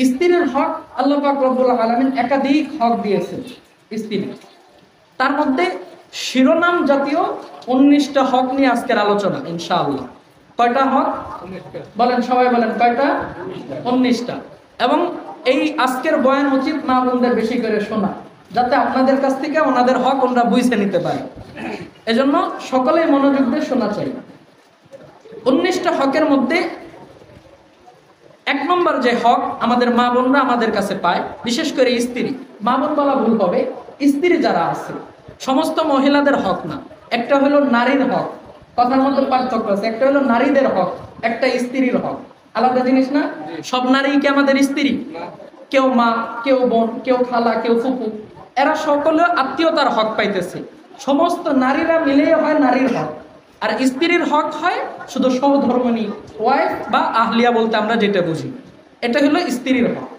স্ত্রীর হক আল্লাহ পাক রব্বুল আলামিন একাধিক হক দিয়েছেন স্ত্রী। তার মধ্যে শিরোনাম জাতীয় 19টা হক নিয়ে আজকের আলোচনা ইনশাআল্লাহ। কয়টা হক বলেন, সবাই বলেন কয়টা? 19টা। এবং এই আজকের বয়ান উচিত মা বোনদের বেশি করে শোনা, যাতে আপনাদের কাছ থেকে ওনাদের হক ওনারা বুঝে নিতে পারে। এজন্য সকলেই মনোযোগ দিয়ে শোনা চাই। 19টা হকের মধ্যে 1 নম্বর যে হক আমাদের মা বোনরা আমাদের কাছে পায়, বিশেষ করে স্ত্রী, মা বোন বলা ভুল হবে, স্ত্রী যারা আছে সমস্ত মহিলাদের হক না। একটা হলো নারীর হক, কথার মধ্যে পার্থক্য আছে। একটা হলো নারীদের হক, একটা স্ত্রীর হক, আলাদা জিনিস না। সব নারী কি আমাদের স্ত্রী? কেউ মা, কেউ বোন, কেউ খালা, কেউ ফুপু, এরা সকলে আত্মীয়তার হক পাইতেছে। সমস্ত নারীরা মিলেই হয় নারীর হক। আর স্ত্রীর হক হয় শুধু সহধর্মিণী, ওয়াইফ বা আহলিয়া বলতে আমরা যেটা বুঝি, এটা হলো স্ত্রীর হক।